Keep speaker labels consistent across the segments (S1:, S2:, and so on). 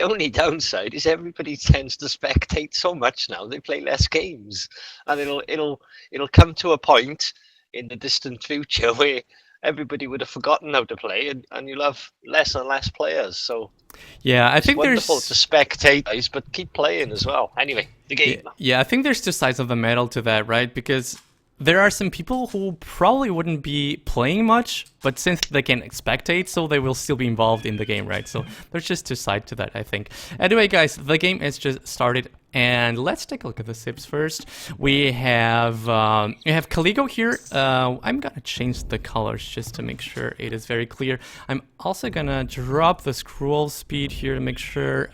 S1: only downside is everybody tends to spectate so much now. They play less games, and it'll come to a point in the distant future where everybody would have forgotten how to play, and you'll have less and less players. So
S2: Yeah, I
S1: it's
S2: think
S1: wonderful to
S2: there's
S1: spectate, guys, but keep playing as well. Anyway, the game.
S2: yeah, I think there's two sides of the medal to that, right? Because there are some people who probably wouldn't be playing much, but since they can spectate, so they will still be involved in the game, right? So there's just two sides to that, I think. Anyway, guys, the game has just started, and let's take a look at the sips first. We have Calig0 here. I'm gonna change the colors just to make sure it is very clear. I'm also gonna drop the scroll speed here to make sure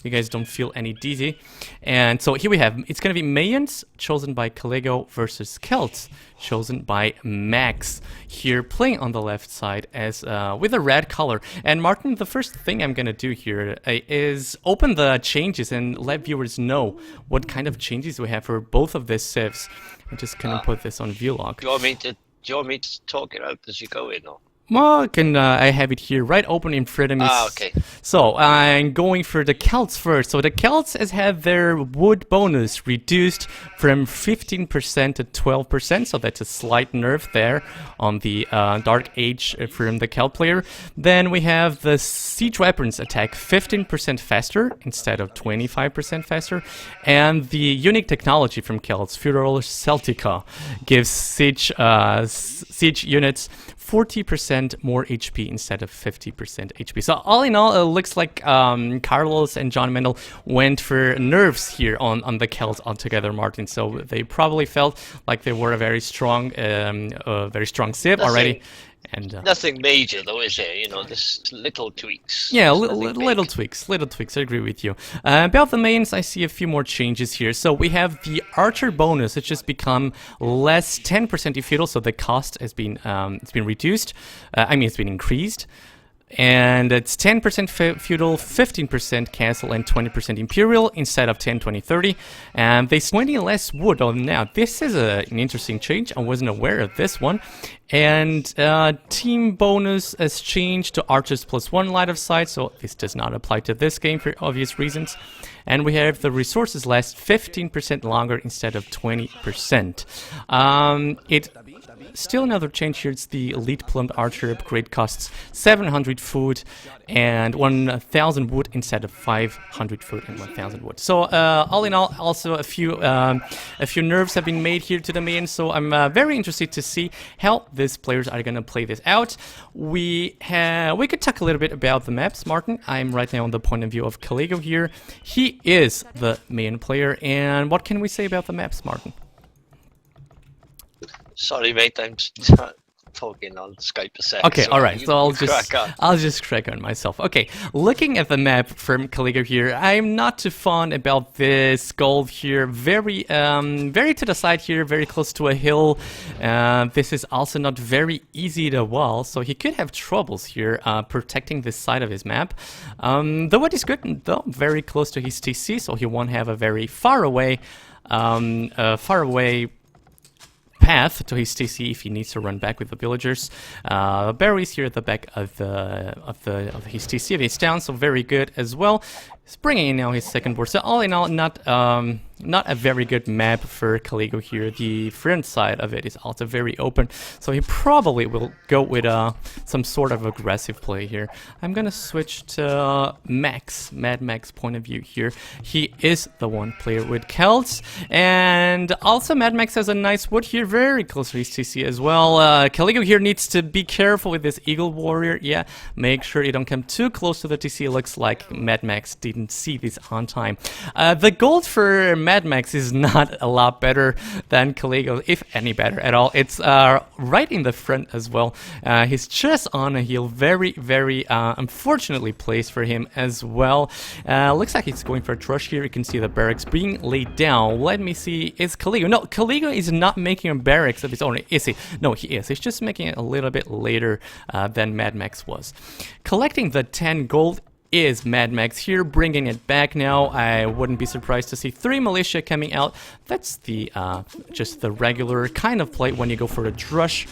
S2: you guys don't feel any dizzy. And so here we have, it's gonna be Mayans chosen by Calig0 versus Celts chosen by Max here playing on the left side as with a red color. And Martin, the first thing I'm gonna do here is open the changes and let viewers know what kind of changes we have for both of these civs. I'm just gonna put this on vlog.
S1: Do you want me to talk it out as you go in, or?
S2: Well, I have it here right open in front of me.
S1: Okay.
S2: So I'm going for the Celts first. So the Celts has had their wood bonus reduced from 15% to 12%. So that's a slight nerf there on the Dark Age from the Celt player. Then we have the siege weapons attack 15% faster instead of 25% faster. And the unique technology from Celts, Feudal Celtica, gives siege units 40% more HP instead of 50% HP. So all in all, it looks like Carlos and John Mendel went for nerfs here on the Celts altogether, Martin. So they probably felt like they were a very strong civ already. And
S1: nothing major though, is there? You know, just little tweaks.
S2: Yeah, little tweaks. I agree with you. About the mains, I see a few more changes here. So we have the archer bonus. It's just become less 10% feudal, so the cost has been it's been reduced. It's been increased. And it's 10% feudal, 15% castle, and 20% imperial instead of 10, 20, 30. And there's 20 less wood on now. This is an interesting change. I wasn't aware of this one. And team bonus has changed to archers +1 light of sight, so this does not apply to this game for obvious reasons. And we have the resources last 15% longer instead of 20%. Still another change here, it's the Elite Plumbed Archer upgrade, costs 700 food and 1000 wood instead of 500 food and 1000 wood. So all in all, also a few nerfs have been made here to the main, so I'm very interested to see how these players are gonna play this out. We could talk a little bit about the maps, Martin. I'm right now on the point of view of Calig0 here. He is the main player, and what can we say about the maps, Martin?
S1: Sorry, mate. I'm talking on Skype a sec.
S2: Okay,
S1: so
S2: all right. So I'll just
S1: crack
S2: crack on myself. Okay, looking at the map from Calig0 here, I'm not too fond about this gold here. Very to the side here, very close to a hill. This is also not very easy to wall, so he could have troubles here protecting this side of his map. The wood is good, though, very close to his TC, so he won't have a very far away path to his TC if he needs to run back with the villagers. Berries here at the back of his TC of his town, so very good as well. He's bringing in now his second board. So all in all, not a very good map for Calig0 here. The front side of it is also very open, so he probably will go with some sort of aggressive play here. I'm gonna switch to MadMax point of view here. He is the one player with Celts, and also MadMax has a nice wood here, very close to his TC as well. Calig0 here needs to be careful with this Eagle Warrior. Yeah, make sure you don't come too close to the TC. It looks like MadMax didn't see this on time. The gold for MadMax is not a lot better than Calig0, if any better at all. It's right in the front as well. He's just on a hill, very unfortunately placed for him as well. Looks like he's going for a trush here. You can see the barracks being laid down. Let me see, is Calig0? No, Calig0 is not making a barracks of his own, is he? No, he is. He's just making it a little bit later than MadMax was. Collecting the 10 gold is MadMax here, bringing it back now. I wouldn't be surprised to see 3 militia coming out. That's the just the regular kind of play when you go for a drush.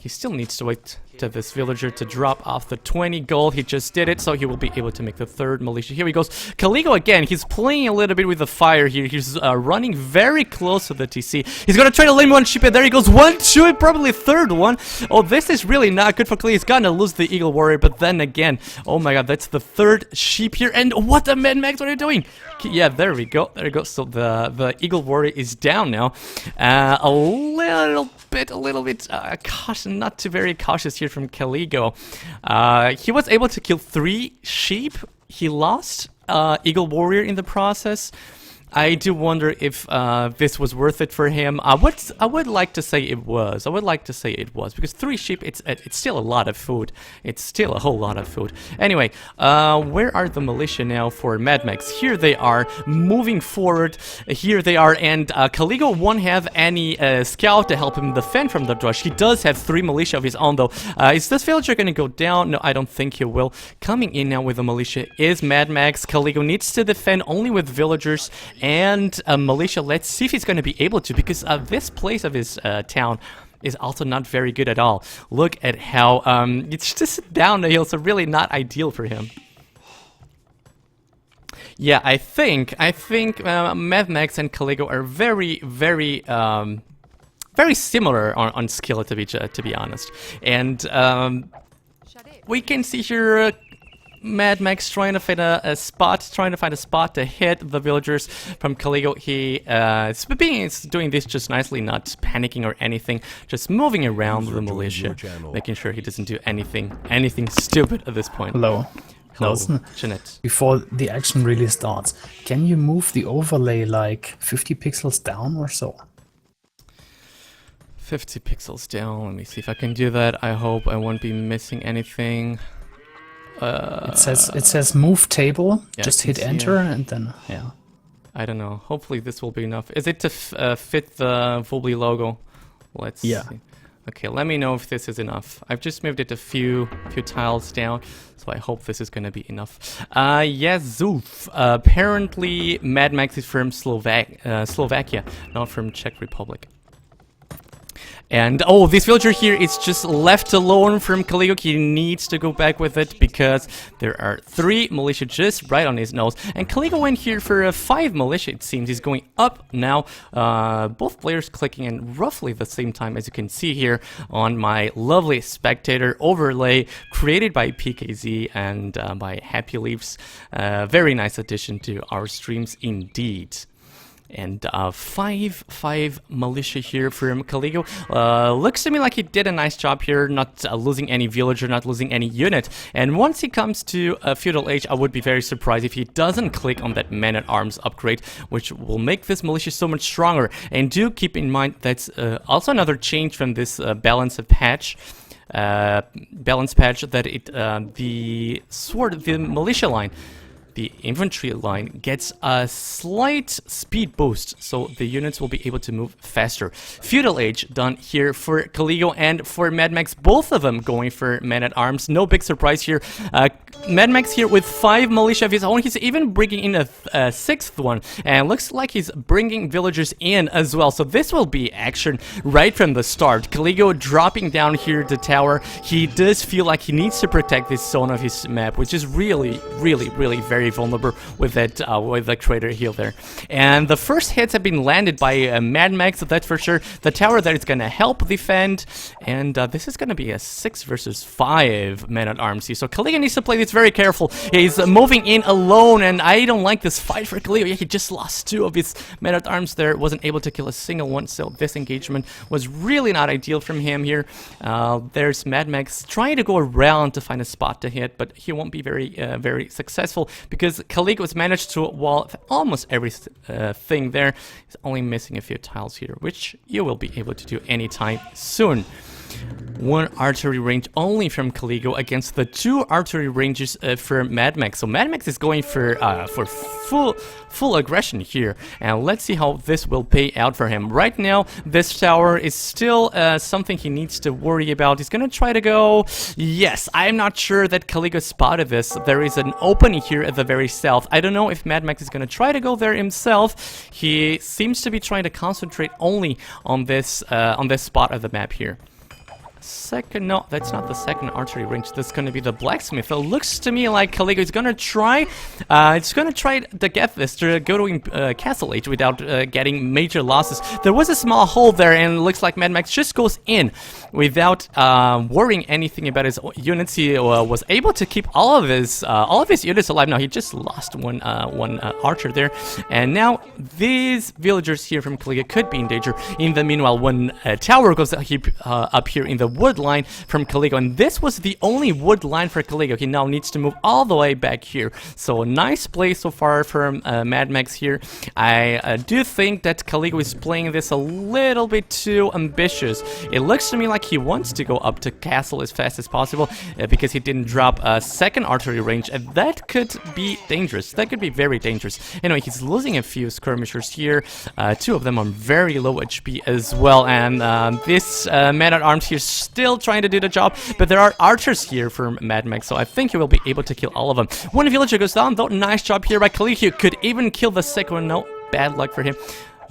S2: He still needs to wait expected this villager to drop off the 20 gold. He just did it, so he will be able to make the third militia. Here he goes. Calig0 again. He's playing a little bit with the fire here. He's running very close to the TC. He's gonna try to lane one sheep, and there he goes. One, two, and probably third one. Oh, this is really not good for Calig0. He's gonna lose the Eagle Warrior, but then again, oh my god, that's the third sheep here. And what the MadMax, what are you doing? Yeah, there we go. There we go. So the Eagle Warrior is down now. A little bit cautious, not too very cautious here from Calig0. He was able to kill 3 sheep. He lost Eagle Warrior in the process. I do wonder if this was worth it for him. I would like to say it was. I would like to say it was, because 3 sheep, it's still a lot of food. It's still a whole lot of food. Anyway, where are the militia now for MadMax? Here they are, moving forward. Here they are, and Calig0 won't have any scout to help him defend from the rush. He does have 3 militia of his own, though. Is this villager going to go down? No, I don't think he will. Coming in now with the militia is MadMax. Calig0 needs to defend only with villagers and a militia. Let's see if he's going to be able to, because this place of his town is also not very good at all. Look at how it's just down the hill, so really not ideal for him. Yeah, I think MadMax and Calig0 are very similar on skill, to be honest. And we can see here MadMax trying to find a spot to hit the villagers from Calig0. He is doing this just nicely, not panicking or anything, just moving around the militia, making sure he doesn't do anything stupid at this point.
S3: Hello. Nelson, before the action really starts, can you move the overlay like 50 pixels down or so?
S2: 50 pixels down. Let me see if I can do that. I hope I won't be missing anything.
S3: It says move table. Yeah, just hit enter and then
S2: I don't know. Hopefully this will be enough. Is it to fit the Vobly logo? Let's see. Okay, let me know if this is enough. I've just moved it a few tiles down, so I hope this is gonna be enough. Yes, Zoof. Apparently MadMax is from Slovakia, not from Czech Republic. And, oh, this villager here is just left alone from Calig0. He needs to go back with it because there are 3 militia just right on his nose. And Calig0 went here for 5 militia, it seems. He's going up now. Both players clicking in roughly the same time, as you can see here on my lovely spectator overlay created by PKZ and by Happy Leaves. Very nice addition to our streams indeed. And 5 militia here from Calig0. Looks to me like he did a nice job here, not losing any villager, not losing any unit. And once he comes to Feudal Age, I would be very surprised if he doesn't click on that Man-at-Arms upgrade, which will make this militia so much stronger. And do keep in mind that's also another change from this balance patch. That the militia line, the infantry line, gets a slight speed boost, so the units will be able to move faster. Feudal Age done here for Calig0 and for MadMax, both of them going for Man-at-Arms. No big surprise here. MadMax here with 5 militia of his own. He's even bringing in a 6th one, and looks like he's bringing villagers in as well. So this will be action right from the start. Calig0 dropping down here the tower. He does feel like he needs to protect this zone of his map, which is really very vulnerable with the crater hill there. And the first hits have been landed by MadMax, so that's for sure. The tower there is going to help defend, and this is going to be a 6 versus 5 Man-at-Arms here. So Calig0 needs to play this very careful. He's moving in alone, and I don't like this fight for Calig0. Yeah, he just lost 2 of his Men-at-Arms there, wasn't able to kill a single one, so this engagement was really not ideal from him here. There's MadMax trying to go around to find a spot to hit, but he won't be very successful, because Calig0 has managed to wall almost everything there. He's only missing a few tiles here, which you will be able to do anytime soon. 1 archery range only from Calig0 against the 2 archery ranges for MadMax. So MadMax is going for full aggression here, and let's see how this will pay out for him. Right now, this tower is still something he needs to worry about. He's gonna try to go. Yes, I'm not sure that Calig0 spotted this. There is an opening here at the very south. I don't know if MadMax is gonna try to go there himself. He seems to be trying to concentrate only on this spot of the map here. second, no, that's not the second archery range. That's going to be the blacksmith. It looks to me like Calig0 is going to try, to get this, to go to Calig0 without getting major losses. There was a small hole there, and it looks like MadMax just goes in without worrying anything about his units. He was able to keep all of his units alive. Now he just lost one archer there, and now these villagers here from Calig0 could be in danger. In the meanwhile, when a tower goes up here in the wood line from Calig0, and this was the only wood line for Calig0. He now needs to move all the way back here. So nice play so far from MadMax here. I do think that Calig0 is playing this a little bit too ambitious. It looks to me like he wants to go up to castle as fast as possible because he didn't drop a second archery range, and that could be dangerous. That could be very dangerous. Anyway, he's losing a few skirmishers here. Two of them are very low HP as well, and this man-at-arms here still trying to do the job, but there are archers here from MadMax, so I think he will be able to kill all of them. One villager goes down, though. Nice job here by Calig0. Could even kill the second one. No, bad luck for him.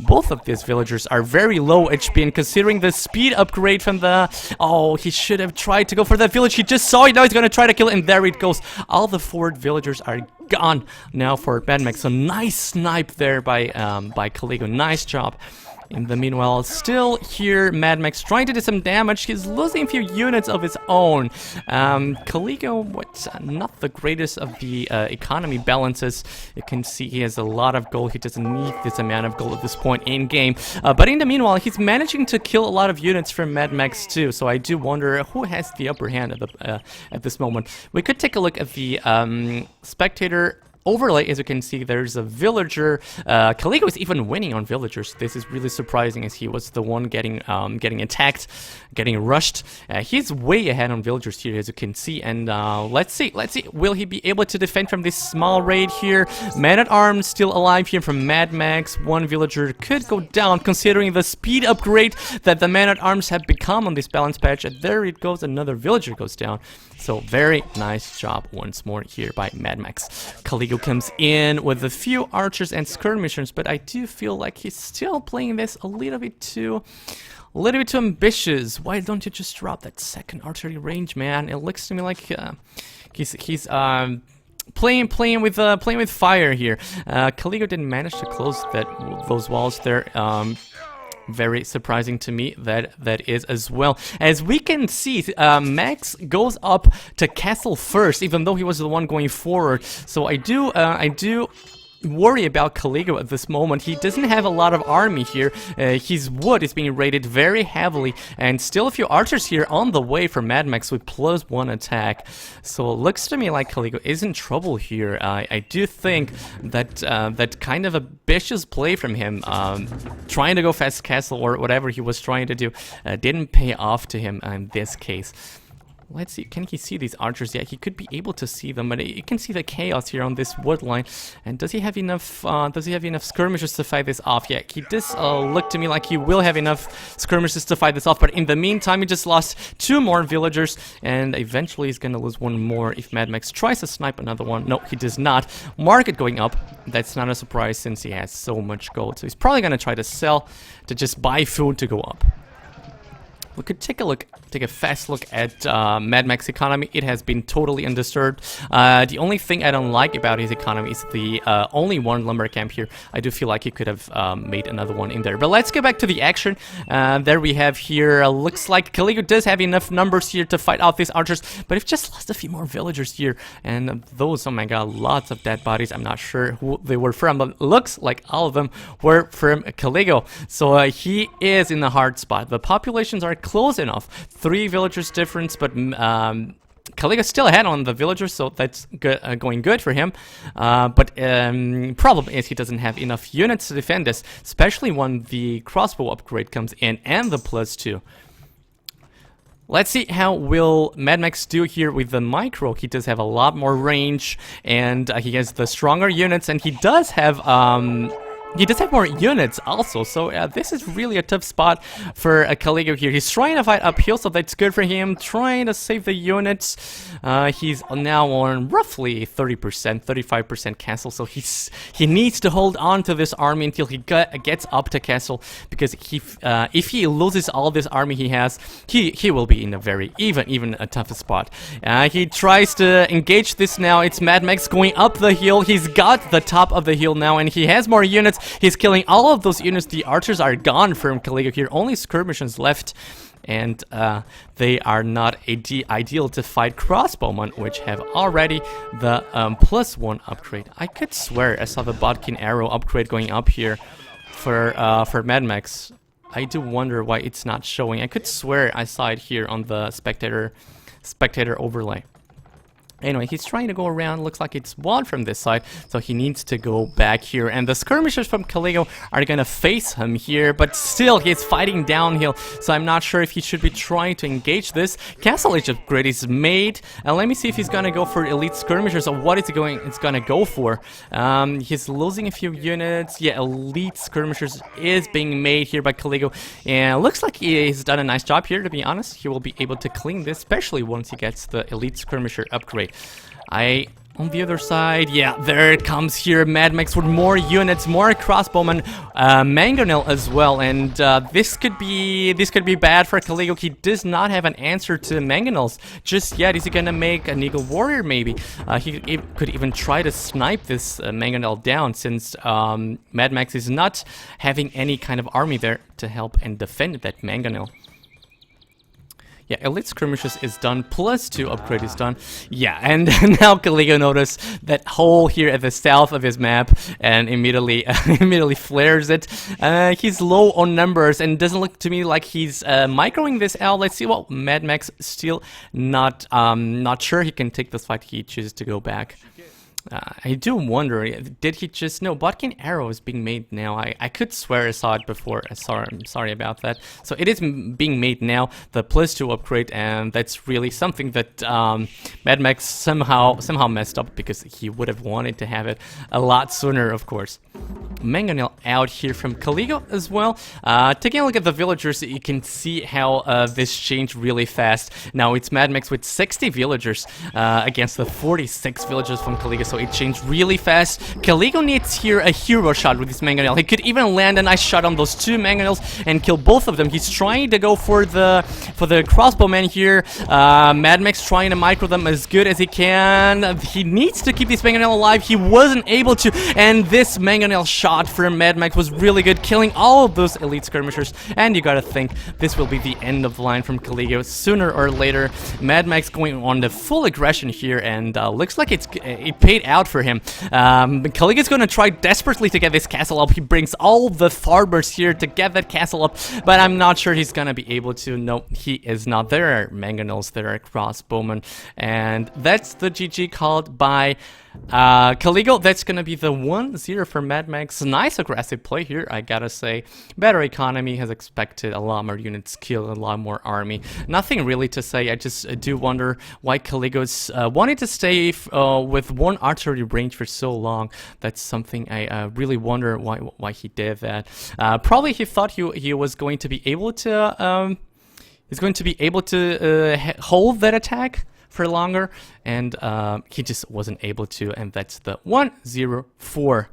S2: Both of these villagers are very low HP, and considering the speed upgrade from the... Oh, he should have tried to go for that village. He just saw it. Now he's going to try to kill it, and there it goes. All the forward villagers are gone now for MadMax. So nice snipe there by Calig0. Nice job. In the meanwhile, still here, MadMax trying to do some damage. He's losing a few units of his own. Calig0, what's not the greatest of the economy balances. You can see he has a lot of gold. He doesn't need this amount of gold at this point in game. But in the meanwhile, he's managing to kill a lot of units from MadMax too. So I do wonder who has the upper hand at this moment. We could take a look at the spectator overlay. As you can see, there's a villager. Calig0 is even winning on villagers. This is really surprising, as he was the one getting attacked, getting rushed. He's way ahead on villagers here, as you can see. And let's see, will he be able to defend from this small raid here? Man-at-arms still alive here from MadMax. One villager could go down, considering the speed upgrade that the man-at-arms have become on this balance patch. And there it goes, another villager goes down. So very nice job once more here by MadMax. Calig0 comes in with a few archers and skirmishers, but I do feel like he's still playing this a little bit too ambitious. Why don't you just drop that second archery range, man? It looks to me like he's playing with fire here. Calig0 didn't manage to close those walls there. Very surprising to me that is as well. As we can see, Max goes up to castle first, even though he was the one going forward. So I do worry about Calig0 at this moment. He doesn't have a lot of army here. His wood is being raided very heavily, and still a few archers here on the way for MadMax with +1 attack. So it looks to me like Calig0 is in trouble here. I do think that that kind of ambitious play from him, trying to go fast castle or whatever he was trying to do, didn't pay off to him in this case. Let's see, can he see these archers? Yeah, he could be able to see them, but you can see the chaos here on this wood line. And does he have enough skirmishers to fight this off? Yeah, he does look to me like he will have enough skirmishers to fight this off, but in the meantime, he just lost 2 more villagers, and eventually he's gonna lose 1 more if MadMax tries to snipe another one. No, he does not. Market going up. That's not a surprise since he has so much gold. So he's probably gonna try to sell to just buy food to go up. We could take a fast look at MadMax economy. It has been totally undisturbed. The only thing I don't like about his economy is the only one lumber camp here. I do feel like he could have made another one in there. But let's get back to the action. There we have here, looks like Calig0 does have enough numbers here to fight off these archers, but he's just lost a few more villagers here. And those, oh my god, lots of dead bodies. I'm not sure who they were from, but looks like all of them were from Calig0. So he is in a hard spot. The populations are close enough. 3 villagers difference, but Calig0 still ahead on the villagers, so that's going good for him. But problem is he doesn't have enough units to defend this, especially when the crossbow upgrade comes in and the +2. Let's see how will MadMax do here with the micro. He does have a lot more range, and he has the stronger units, and he does have he does have more units also, so this is really a tough spot for Calig0 here. He's trying to fight uphill, so that's good for him. Trying to save the units. He's now on roughly 30%, 35% castle, so he needs to hold on to this army until he gets up to castle, because if he loses all this army he has, he will be in a very even a tough spot. He tries to engage this now. It's MadMax going up the hill. He's got the top of the hill now, and he has more units. He's killing all of those units. The archers are gone from Calig0 here. Only skirmishers left. And they are not ideal to fight crossbowmen, which have already the +1 upgrade. I could swear I saw the bodkin arrow upgrade going up here for MadMax. I do wonder why it's not showing. I could swear I saw it here on the spectator overlay. Anyway, he's trying to go around. Looks like it's won from this side, so he needs to go back here. And the skirmishers from Calig0 are gonna face him here, but still he's fighting downhill, so I'm not sure if he should be trying to engage this. Castle Age upgrade is made. Let me see if he's gonna go for elite skirmishers or what is he gonna go for. He's losing a few units. Yeah, elite skirmishers is being made here by Calig0, and looks like he's done a nice job here, to be honest. He will be able to clean this, especially once he gets the elite skirmisher upgrade. On the other side, yeah, there it comes here, MadMax with more units, more crossbowmen, mangonel as well, and this could be bad for Calig0. He does not have an answer to mangonels just yet. Is he gonna make an eagle warrior? Maybe he could even try to snipe this mangonel down, since MadMax is not having any kind of army there to help and defend that mangonel. Yeah, elite skirmishes is done, +2 upgrade is done. Yeah, and now Calig0 noticed that hole here at the south of his map and immediately flares it. He's low on numbers and doesn't look to me like he's microing this out. Let's see what MadMax still not sure he can take this fight. He chooses to go back. I do wonder, did he just... No, bodkin arrow is being made now. I could swear I saw it before. I'm sorry about that. So it is being made now, the +2 upgrade, and that's really something that MadMax somehow messed up, because he would have wanted to have it a lot sooner, of course. Mangonel out here from Calig0 as well. Taking a look at the villagers, you can see how this changed really fast. Now it's MadMax with 60 villagers against the 46 villagers from Calig0, so it changed really fast. Calig0 needs here a hero shot with this mangonel. He could even land a nice shot on those two mangonels and kill both of them. He's trying to go for the crossbowman here. MadMax trying to micro them as good as he can. He needs to keep this mangonel alive. He wasn't able to, and this mangonel shot for MadMax was really good, killing all of those elite skirmishers. And you gotta think this will be the end of the line from Calig0 sooner or later. MadMax going on the full aggression here, and looks like it paid out for him. Calig0 is gonna try desperately to get this castle up. He brings all the farmers here to get that castle up, but I'm not sure he's gonna be able to. No, he is not. There are mangonels, there are crossbowmen, and that's the GG called by Calig0. That's gonna be the 1-0 for MadMax. Nice aggressive play here, I gotta say. Better economy, has expected a lot more units killed, a lot more army. Nothing really to say. I just do wonder why Calig0's wanted to stay with one archery range for so long. That's something I really wonder why he did that. Probably he thought he was going to be able to hold that attack for longer, and he just wasn't able to, and that's the 1-0 for